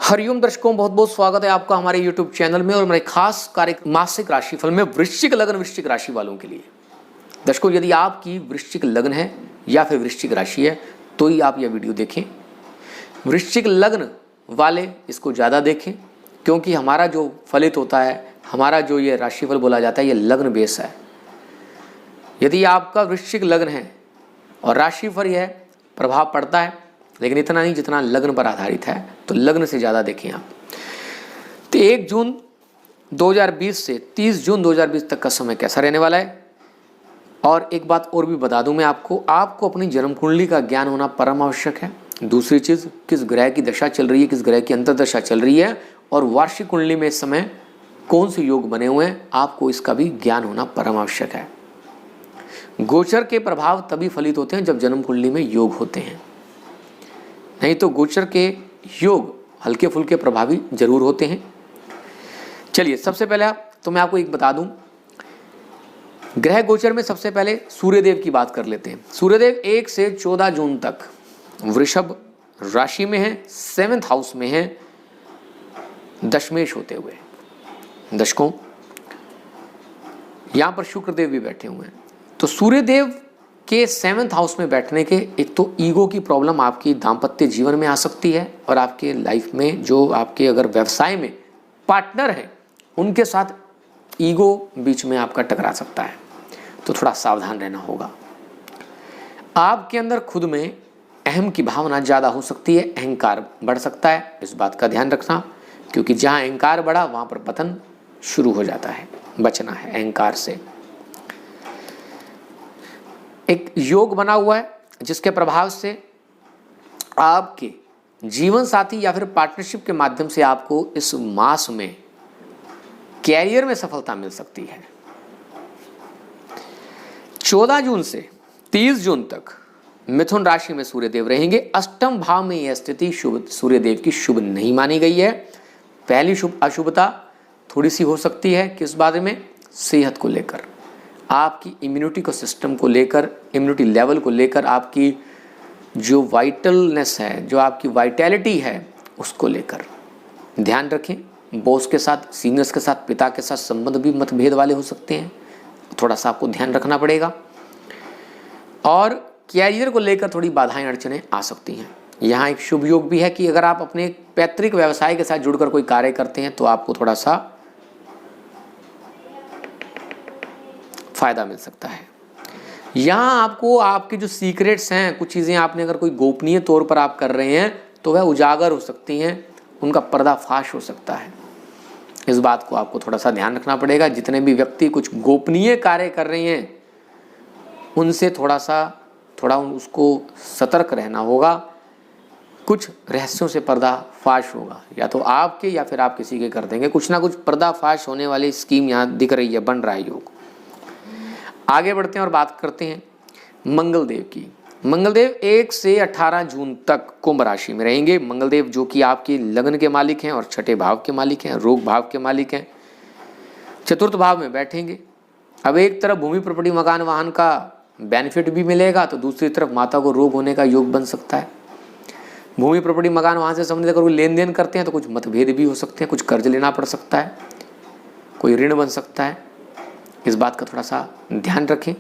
हरिओम दर्शकों, बहुत बहुत स्वागत है आपका हमारे YouTube चैनल में और मेरे खास कार्यक्रम मासिक राशिफल में वृश्चिक लग्न वृश्चिक राशि वालों के लिए। दर्शकों, यदि आपकी वृश्चिक लग्न है या फिर वृश्चिक राशि है तो ही आप यह वीडियो देखें। वृश्चिक लग्न वाले इसको ज़्यादा देखें क्योंकि हमारा जो फलित होता है, हमारा जो ये राशिफल बोला जाता है, ये लग्न बेस है। यदि आपका वृश्चिक लग्न है और राशिफल है, प्रभाव पड़ता है, लेकिन इतना नहीं जितना लग्न पर आधारित है, तो लग्न से ज़्यादा देखें आप। तो 1 जून 2020 से 30 जून 2020 तक का समय कैसा रहने वाला है। और एक बात और भी बता दूं मैं आपको अपनी जन्म कुंडली का ज्ञान होना परम आवश्यक है। दूसरी चीज़, किस ग्रह की दशा चल रही है, किस ग्रह की अंतर्दशा चल रही है और वार्षिक कुंडली में इस समय कौन से योग बने हुए हैं, आपको इसका भी ज्ञान होना परम आवश्यक है। गोचर के प्रभाव तभी फलित होते हैं जब जन्म कुंडली में योग होते हैं, नहीं तो गोचर के योग हल्के फुल्के प्रभावी जरूर होते हैं। चलिए, सबसे पहले तो मैं आपको एक बता दूं, ग्रह गोचर में सबसे पहले सूर्यदेव की बात कर लेते हैं। सूर्यदेव 1 से 14 जून तक वृषभ राशि में है, 7th हाउस में है, दशमेश होते हुए। दर्शकों, यहां पर शुक्रदेव भी बैठे हुए हैं। तो सूर्यदेव के 7th हाउस में बैठने के एक तो ईगो की प्रॉब्लम आपकी दाम्पत्य जीवन में आ सकती है और आपके लाइफ में जो आपके अगर व्यवसाय में पार्टनर हैं उनके साथ ईगो बीच में आपका टकरा सकता है, तो थोड़ा सावधान रहना होगा। आपके अंदर खुद में अहम की भावना ज़्यादा हो सकती है, अहंकार बढ़ सकता है, इस बात का ध्यान रखना, क्योंकि जहाँ अहंकार बढ़ा वहाँ पर पतन शुरू हो जाता है। बचना है अहंकार से। एक योग बना हुआ है जिसके प्रभाव से आपके जीवन साथी या फिर पार्टनरशिप के माध्यम से आपको इस मास में कैरियर में सफलता मिल सकती है। 14 जून से 30 जून तक मिथुन राशि में सूर्यदेव रहेंगे। अष्टम भाव में यह स्थिति शुभ सूर्यदेव की शुभ नहीं मानी गई है। पहली शुभ अशुभता थोड़ी सी हो सकती है, किस बारे में? सेहत को लेकर, आपकी इम्यूनिटी को सिस्टम को लेकर, इम्यूनिटी लेवल को लेकर, आपकी जो वाइटलनेस है, जो आपकी वाइटैलिटी है, उसको लेकर ध्यान रखें। बॉस के साथ, सीनियर्स के साथ, पिता के साथ संबंध भी मतभेद वाले हो सकते हैं, थोड़ा सा आपको ध्यान रखना पड़ेगा। और कैरियर को लेकर थोड़ी बाधाएं अड़चनें आ सकती हैं। यहाँ एक शुभ योग भी है कि अगर आप अपने पैतृक व्यवसाय के साथ जुड़कर कोई कार्य करते हैं तो आपको थोड़ा सा फायदा मिल सकता है। यहाँ आपको आपके जो सीक्रेट्स हैं, कुछ चीज़ें आपने अगर कोई गोपनीय तौर पर आप कर रहे हैं तो वह उजागर हो सकती हैं, उनका पर्दाफाश हो सकता है। इस बात को आपको थोड़ा सा ध्यान रखना पड़ेगा। जितने भी व्यक्ति कुछ गोपनीय कार्य कर रहे हैं उनसे थोड़ा उसको सतर्क रहना होगा। कुछ रहस्यों से पर्दाफाश होगा, या तो आपके या फिर आप किसी के कर देंगे। कुछ ना कुछ पर्दाफाश होने वाली स्कीम यहाँ दिख रही है, बन रहा है योग। आगे बढ़ते हैं और बात करते हैं मंगलदेव की। मंगलदेव 1 से 18 जून तक कुंभ राशि में रहेंगे। मंगलदेव जो कि आपके लग्न के मालिक हैं और छठे भाव के मालिक हैं, रोग भाव के मालिक हैं, 4th भाव में बैठेंगे। अब एक तरफ भूमि प्रॉपर्टी मकान वाहन का बेनिफिट भी मिलेगा, तो दूसरी तरफ माता को रोग होने का योग बन सकता है। भूमि प्रॉपर्टी मकान वाहन से संबंधित अगर कोई लेन देन करते हैं तो कुछ मतभेद भी हो सकते हैं, कुछ कर्ज लेना पड़ सकता है, कोई ऋण बन सकता है। इस बात का थोड़ा सा ध्यान रखें।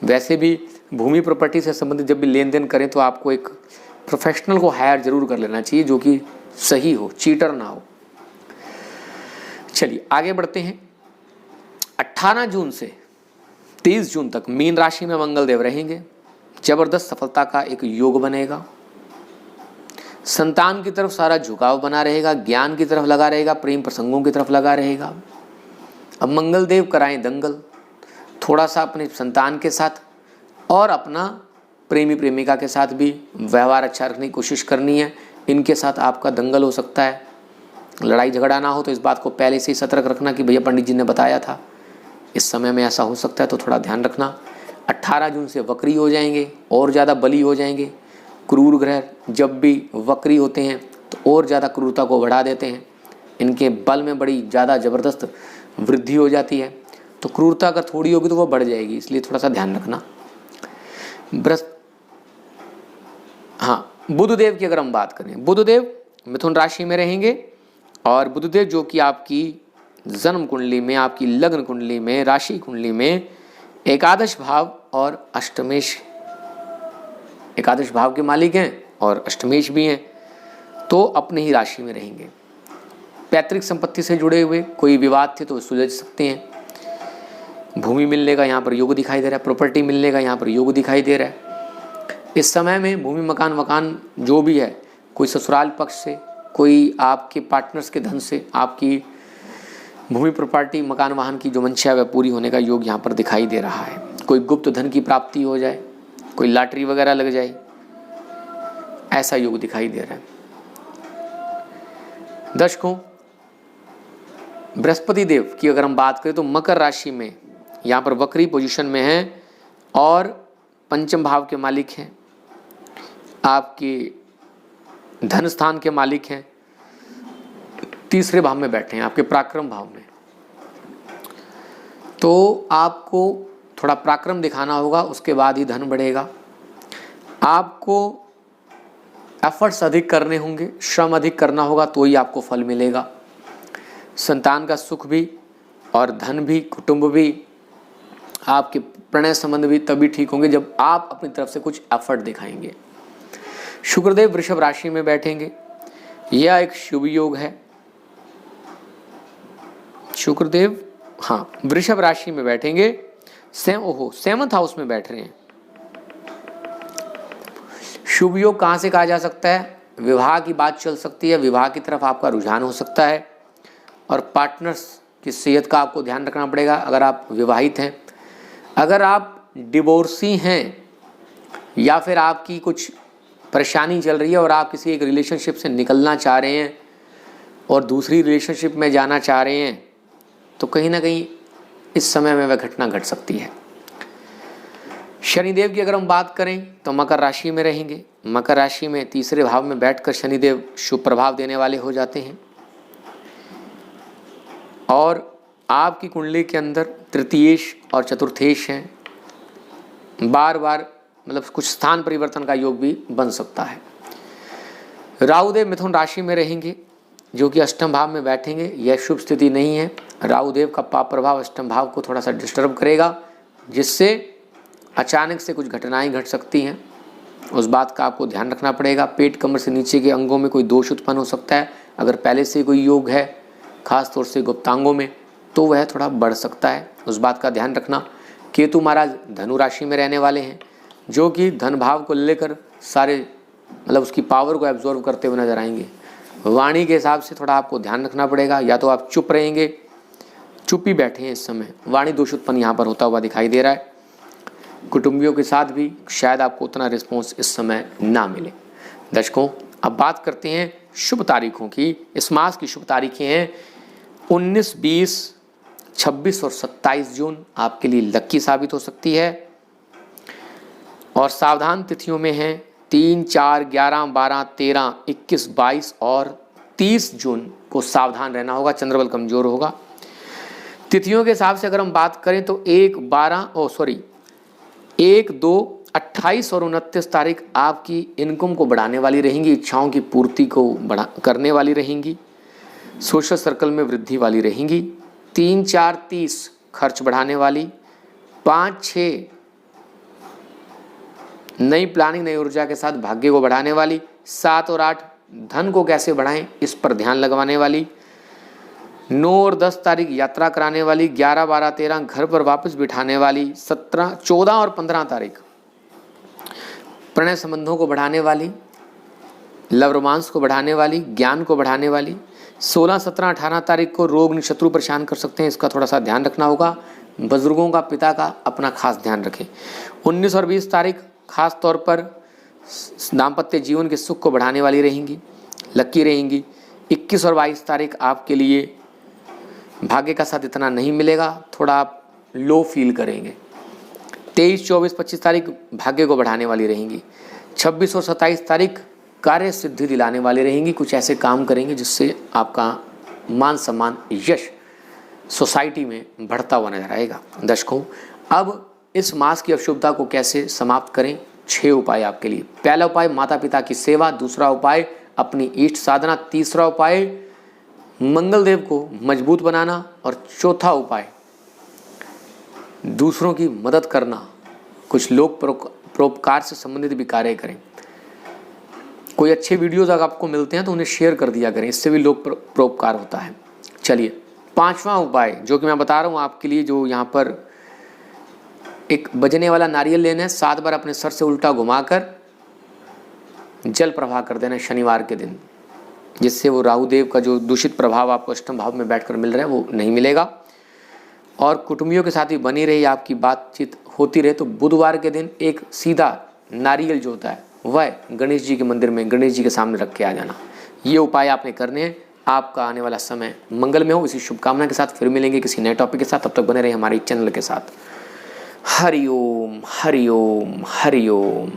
वैसे भी भूमि प्रॉपर्टी से संबंधित जब भी लेन देन करें तो आपको एक प्रोफेशनल को हायर जरूर कर लेना चाहिए जो कि सही हो, चीटर ना हो। चलिए आगे बढ़ते हैं। 18 जून से 30 जून तक मीन राशि में मंगलदेव रहेंगे। जबरदस्त सफलता का एक योग बनेगा। संतान की तरफ सारा झुकाव बना रहेगा, ज्ञान की तरफ लगा रहेगा, प्रेम प्रसंगों की तरफ लगा रहेगा। अब मंगलदेव कराएं दंगल, थोड़ा सा अपने संतान के साथ और अपना प्रेमी प्रेमिका के साथ भी व्यवहार अच्छा रखने की कोशिश करनी है। इनके साथ आपका दंगल हो सकता है, लड़ाई झगड़ा ना हो, तो इस बात को पहले से ही सतर्क रखना कि भैया पंडित जी ने बताया था इस समय में ऐसा हो सकता है, तो थोड़ा ध्यान रखना। 18 जून से वक्री हो जाएंगे, और ज़्यादा बली हो जाएंगे। क्रूर ग्रह जब भी वक्री होते हैं तो और ज़्यादा क्रूरता को बढ़ा देते हैं, इनके बल में बड़ी ज़्यादा ज़बरदस्त वृद्धि हो जाती है। तो क्रूरता अगर थोड़ी होगी तो वो बढ़ जाएगी, इसलिए थोड़ा सा ध्यान रखना। बुधदेव की अगर हम बात करें, बुधदेव मिथुन राशि में रहेंगे और बुधदेव जो कि आपकी जन्म कुंडली में, आपकी लग्न कुंडली में, राशि कुंडली में एकादश भाव और अष्टमेश, एकादश भाव के मालिक हैं और अष्टमेश भी हैं, तो अपने ही राशि में रहेंगे। पैतृक संपत्ति से जुड़े हुए कोई विवाद थे तो सुलझ सकते हैं। भूमि मिलने का यहाँ पर योग दिखाई दे रहा है, प्रॉपर्टी मिलने का यहाँ पर योग दिखाई दे रहा है। इस समय में भूमि मकान जो भी है, कोई ससुराल पक्ष से, कोई आपके पार्टनर्स के धन से आपकी भूमि प्रॉपर्टी मकान वाहन की जो मंशा है वह पूरी होने का योग यहाँ पर दिखाई दे रहा है। कोई गुप्त धन की प्राप्ति हो जाए, कोई लॉटरी वगैरह लग जाए, ऐसा योग दिखाई दे रहा है। दर्शकों, बृहस्पति देव की अगर हम बात करें तो मकर राशि में यहाँ पर वक्री पोजीशन में है और पंचम भाव के मालिक हैं, आपके धन स्थान के मालिक हैं, तीसरे भाव में बैठे हैं, आपके पराक्रम भाव में। तो आपको थोड़ा पराक्रम दिखाना होगा, उसके बाद ही धन बढ़ेगा। आपको एफर्ट्स अधिक करने होंगे, श्रम अधिक करना होगा, तो ही आपको फल मिलेगा। संतान का सुख भी और धन भी, कुटुंब भी, आपके प्रणय संबंध भी तभी ठीक होंगे जब आप अपनी तरफ से कुछ एफर्ट दिखाएंगे। शुक्रदेव वृषभ राशि में बैठेंगे, यह एक शुभ योग है। शुक्रदेव वृषभ राशि में बैठेंगे, सेवंथ हाउस में बैठ रहे हैं। शुभ योग कहां से कहा जा सकता है? विवाह की बात चल सकती है, विवाह की तरफ आपका रुझान हो सकता है। और पार्टनर्स की सेहत का आपको ध्यान रखना पड़ेगा अगर आप विवाहित हैं। अगर आप डिवोर्सी हैं या फिर आपकी कुछ परेशानी चल रही है और आप किसी एक रिलेशनशिप से निकलना चाह रहे हैं और दूसरी रिलेशनशिप में जाना चाह रहे हैं, तो कहीं ना कहीं इस समय में वह घटना घट सकती है। शनिदेव की अगर हम बात करें तो मकर राशि में रहेंगे। मकर राशि में तीसरे भाव में बैठकर शनिदेव शुभ प्रभाव देने वाले हो जाते हैं और आपकी कुंडली के अंदर तृतीयेश और चतुर्थेश हैं। बार बार मतलब कुछ स्थान परिवर्तन का योग भी बन सकता है। राहुदेव मिथुन राशि में रहेंगे जो कि अष्टम भाव में बैठेंगे, यह शुभ स्थिति नहीं है। राहुदेव का पाप प्रभाव अष्टम भाव को थोड़ा सा डिस्टर्ब करेगा, जिससे अचानक से कुछ घटनाएं घट सकती हैं। उस बात का आपको ध्यान रखना पड़ेगा। पेट कमर से नीचे के अंगों में कोई दोष उत्पन्न हो सकता है। अगर पहले से कोई योग है, खास तौर से गुप्तांगों में, तो वह थोड़ा बढ़ सकता है, उस बात का ध्यान रखना। केतु महाराज धनु राशि में रहने वाले हैं जो कि धन भाव को लेकर सारे मतलब उसकी पावर को एब्जॉर्व करते हुए नजर आएंगे। वाणी के हिसाब से थोड़ा आपको ध्यान रखना पड़ेगा, या तो आप चुप रहेंगे, चुप ही बैठे हैं इस समय, वाणी दोष उत्पन्न यहाँ पर होता हुआ दिखाई दे रहा है। कुटुंबियों के साथ भी शायद आपको उतना रिस्पॉन्स इस समय ना मिले। दर्शकों, अब बात करते हैं शुभ तारीखों की। इस मास की शुभ तारीखें हैं 19, 20, 26 और 27 जून आपके लिए लक्की साबित हो सकती है। और सावधान तिथियों में हैं 3, 4, 11, 12, 13, 21, 22 और 30 जून को सावधान रहना होगा, चंद्रबल कमजोर होगा। तिथियों के हिसाब से अगर हम बात करें तो 1, 2, 28 और 29 तारीख आपकी इनकम को बढ़ाने वाली रहेंगी, इच्छाओं की पूर्ति को करने वाली रहेंगी, सोशल सर्कल में वृद्धि वाली रहेंगी। 3, 4, 30 खर्च बढ़ाने वाली, 5, 6 नई प्लानिंग, नई ऊर्जा के साथ भाग्य को बढ़ाने वाली, 7 और 8 धन को कैसे बढ़ाएं इस पर ध्यान लगवाने वाली, 9 और 10 तारीख यात्रा कराने वाली, 11, 12, 13 घर पर वापस बिठाने वाली, 17, 14 और 15 तारीख प्रणय संबंधों को बढ़ाने वाली, लव रोमांस को बढ़ाने वाली, ज्ञान को बढ़ाने वाली, 16, 17, 18 तारीख को रोग शत्रु परेशान कर सकते हैं, इसका थोड़ा सा ध्यान रखना होगा। बुजुर्गों का, पिता का अपना खास ध्यान रखें। 19 और 20 तारीख खास तौर पर दाम्पत्य जीवन के सुख को बढ़ाने वाली रहेंगी, लकी रहेंगी। 21 और 22 तारीख आपके लिए भाग्य का साथ इतना नहीं मिलेगा, थोड़ा आप लो फील करेंगे। 23, 24, 25 तारीख भाग्य को बढ़ाने वाली रहेंगी। 26 और 27 तारीख कार्य सिद्धि दिलाने वाली रहेंगी, कुछ ऐसे काम करेंगे जिससे आपका मान सम्मान, यश सोसाइटी में बढ़ता हुआ नजर आएगा। दर्शकों, अब इस मास की अशुभता को कैसे समाप्त करें? 6 उपाय आपके लिए। पहला उपाय माता पिता की सेवा, दूसरा उपाय अपनी इष्ट साधना। तीसरा उपाय मंगल देव को मजबूत बनाना। और चौथा उपाय दूसरों की मदद करना। कुछ लोग परोपकार से संबंधित भी कार्य करें। कोई अच्छे वीडियोज अगर आपको मिलते हैं तो उन्हें शेयर कर दिया करें, इससे भी लोग परोपकार होता है। चलिए 5वां उपाय जो कि मैं बता रहा हूँ आपके लिए, जो यहाँ पर एक बजने वाला नारियल लेना है, 7 बार अपने सर से उल्टा घुमाकर जल प्रवाह कर देना है शनिवार के दिन, जिससे वो राहु देव का जो दूषित प्रभाव आपको अष्टम भाव में बैठकर मिल रहा है वो नहीं मिलेगा। और कुटुंबियों के साथ भी बनी रही आपकी बातचीत होती रहे। तो बुधवार के दिन एक सीधा नारियल जो होता है वह गणेश जी के मंदिर में गणेश जी के सामने रख के आ जाना। ये उपाय आपने करने हैं। आपका आने वाला समय मंगल में हो। इसी शुभकामना के साथ फिर मिलेंगे किसी नए टॉपिक के साथ। तब तक बने रहे हमारे चैनल के साथ। हरि ओम हरि ओम हरि ओम।